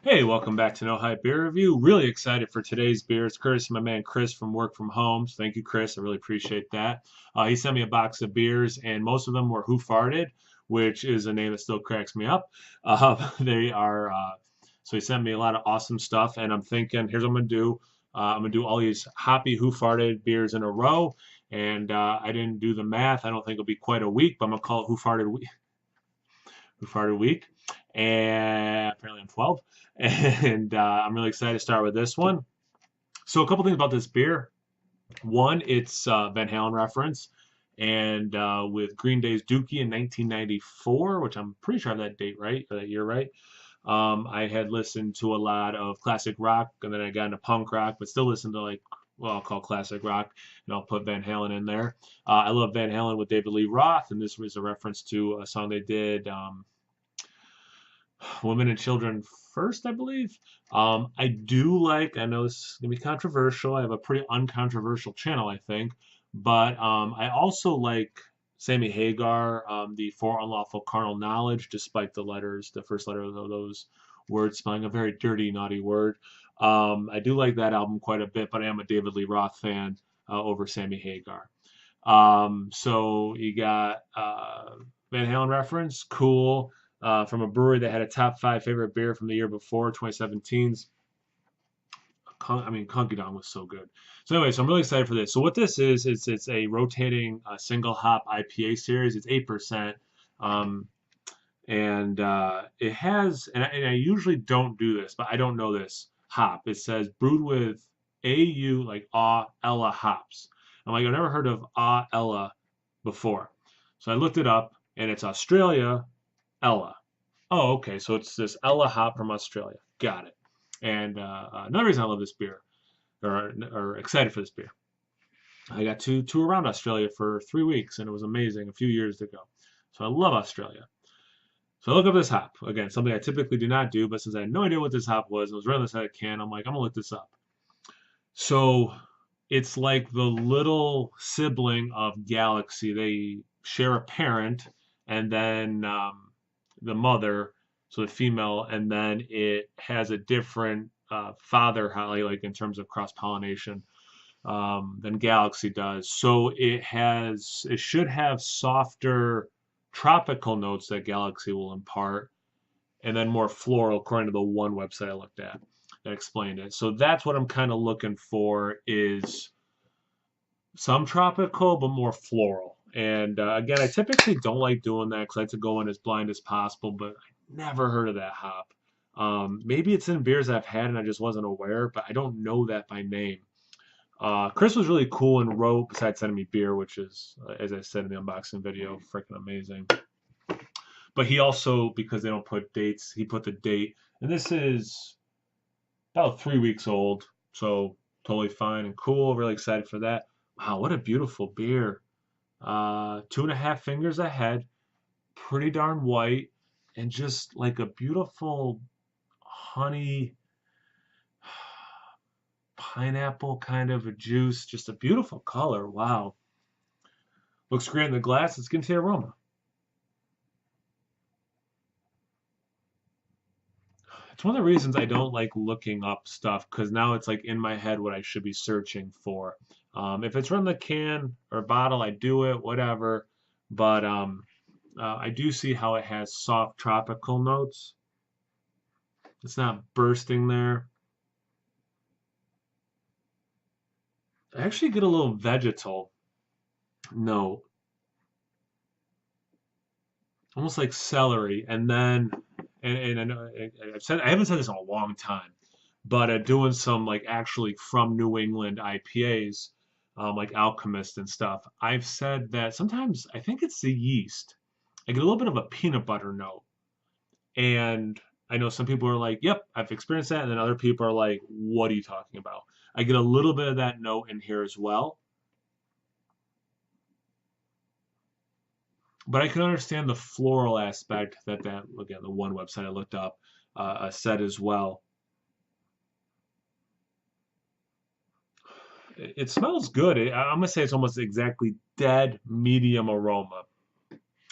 Hey, welcome back to No Hype Beer Review. Really excited for today's beer. It's courtesy of my man Chris from Work From Home. So thank you, Chris. I really appreciate that. He sent me a box of beers, and most of them were Who Farted, which is a name that still cracks me up. They are so he sent me a lot of awesome stuff, and I'm thinking, here's what I'm gonna do. I'm gonna do all these hoppy Who Farted beers in a row, and I didn't do the math. I don't think it'll be quite a week, but I'm gonna call it Who Farted Week, and apparently I'm 12. And I'm really excited to start with this one. So a couple things about this beer. One, it's Van Halen reference, and with Green Day's Dookie in 1994, which I'm pretty sure I have that date right, or that year right. I had listened to a lot of classic rock, and then I got into punk rock, but still listen to well, I'll call classic rock, and I'll put Van Halen in there. I love Van Halen with David Lee Roth, and this was a reference to a song they did. Women and Children First, I believe. I do like, I know this is going to be controversial. I have a pretty uncontroversial channel, I think. But I also like Sammy Hagar, the For Unlawful Carnal Knowledge, despite the first letter of those words spelling a very dirty, naughty word. I do like that album quite a bit, but I am a David Lee Roth fan over Sammy Hagar. So you got Van Halen reference, cool. From a brewery that had a top five favorite beer from the year before, 2017's. Conky Dong was so good. So anyway, so I'm really excited for this. So what this is, it's a rotating single hop IPA series. It's 8%. Um, and it has, and I usually don't do this, but I don't know this hop. It says brewed with AU, like Ella hops. I'm like, I've never heard of Ella before. So I looked it up, and it's Australia Ella. Oh, okay. So it's this Ella hop from Australia. Got it. And another reason I love this beer, or excited for this beer, I got to tour around Australia for 3 weeks, and it was amazing a few years ago. So I love Australia. So I look up this hop again, something I typically do not do, but since I had no idea what this hop was, and it was right on the side of the can, I'm like, I'm gonna look this up. So it's like the little sibling of Galaxy. They share a parent, and then the mother, so the female, and then it has a different father, like in terms of cross pollination, than Galaxy does. So it should have softer tropical notes that Galaxy will impart, and then more floral, according to the one website I looked at that explained it. So that's what I'm kind of looking for is some tropical, but more floral. And again, I typically don't like doing that because I like to go in as blind as possible, but I never heard of that hop. Maybe it's in beers I've had and I just wasn't aware, but I don't know that by name. Chris was really cool and wrote, besides sending me beer, which is, as I said in the unboxing video, freaking amazing. But he also, because they don't put dates, he put the date. And this is about 3 weeks old, so totally fine and cool. Really excited for that. Wow, what a beautiful beer. 2.5 fingers ahead, pretty darn white, and just like a beautiful honey pineapple kind of a juice. Just a beautiful color. Wow. Looks great in the glass. Let's get into the aroma. It's one of the reasons I don't like looking up stuff because now it's like in my head what I should be searching for. If it's from the can or bottle, I do it, whatever. But I do see how it has soft tropical notes. It's not bursting there. I actually get a little vegetal note, almost like celery, and then and I know I haven't said this in a long time, but doing some like actually from New England IPAs, like Alchemist and stuff, I've said that sometimes I think it's the yeast. I get a little bit of a peanut butter note, and I know some people are like, "Yep, I've experienced that," and then other people are like, "What are you talking about?" I get a little bit of that note in here as well, but I can understand the floral aspect that again the one website I looked up said as well. It smells good. I'm gonna say it's almost exactly dead medium aroma.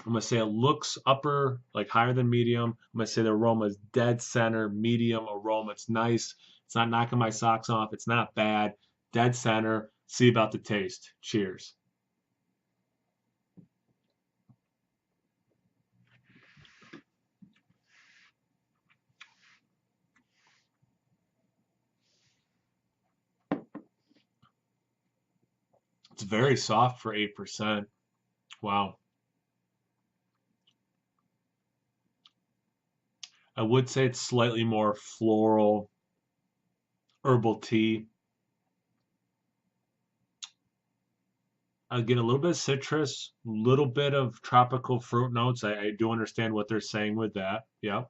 I'm gonna say it looks upper, like higher than medium. I'm gonna say the aroma is dead center, medium aroma. It's nice. It's not knocking my socks off. It's not bad. Dead center. See about the taste. Cheers. It's very soft for 8%. Wow. I would say it's slightly more floral, herbal tea. I get a little bit of citrus, a little bit of tropical fruit notes. I do understand what they're saying with that. Yeah.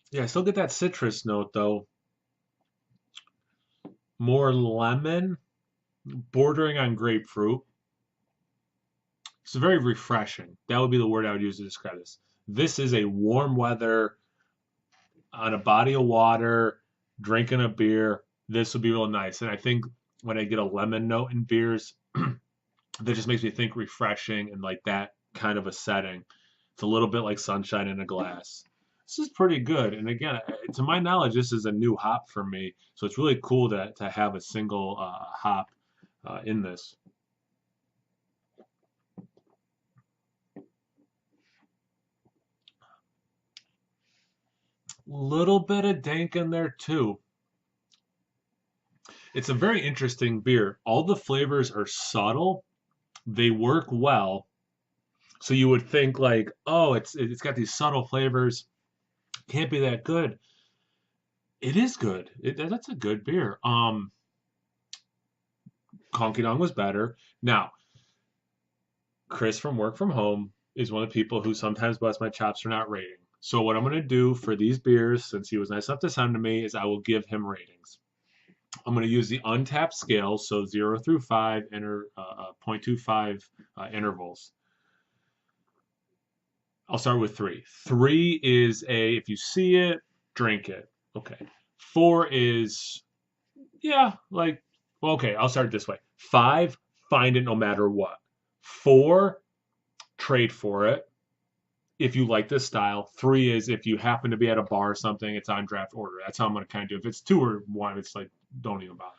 Yeah, I still get that citrus note though. More lemon, bordering on grapefruit. It's very refreshing. That would be the word I would use to describe this. This is a warm weather on a body of water, drinking a beer. This would be real nice. And I think when I get a lemon note in beers, that just makes me think refreshing and like that kind of a setting. It's a little bit like sunshine in a glass. This is pretty good. And again, to my knowledge, this is a new hop for me. So it's really cool to have a single hop in this. Little bit of dank in there too. It's a very interesting beer. All the flavors are subtle. They work well. So you would think like, oh, it's got these subtle flavors. Can't be that good. It is good. That's a good beer. Conky Dong was better. Now, Chris from Work From Home is one of the people who sometimes busts my chops for not rating. So what I'm going to do for these beers, since he was nice enough to send to me, is I will give him ratings. I'm going to use the untapped scale, so 0 through 5, 0.25 intervals. I'll start with 3. 3 is if you see it, drink it. Okay. 4 is, yeah, like, well, okay, I'll start it this way. 5, find it no matter what. 4, trade for it if you like this style. 3 is if you happen to be at a bar or something, it's on draft order. That's how I'm going to kind of do it. If it's 2 or 1, it's like, don't even bother.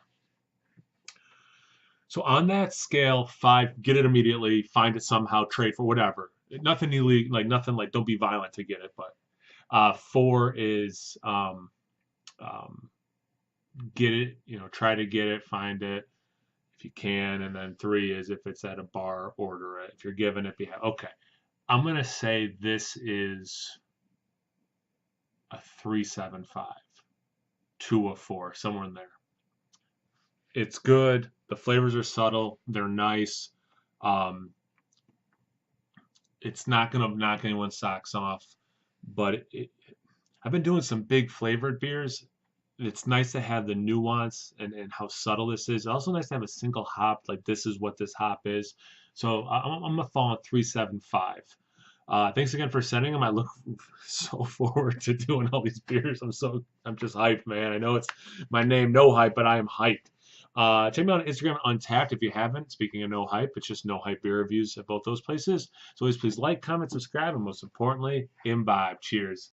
So on that scale, 5, get it immediately, find it somehow, trade for whatever. Nothing illegal, like nothing like don't be violent to get it. But 4 is get it, try to get it, find it if you can, and then 3 is if it's at a bar, order it. If you're given it, okay. I'm gonna say this is a 3.75 to a 4, somewhere in there. It's good. The flavors are subtle. They're nice. Um, it's not gonna knock anyone's socks off, but I've been doing some big flavored beers. It's nice to have the nuance and how subtle this is. It's also nice to have a single hop, like this is what this hop is. So I'm gonna fall on 3.75. Thanks again for sending them. I look so forward to doing all these beers. I'm just hyped, man. I know it's my name, no hype, but I am hyped. Check me out on Instagram, Untapped, if you haven't. Speaking of no hype, it's just no hype beer reviews at both those places. So always please like, comment, subscribe, and most importantly, imbibe. Cheers.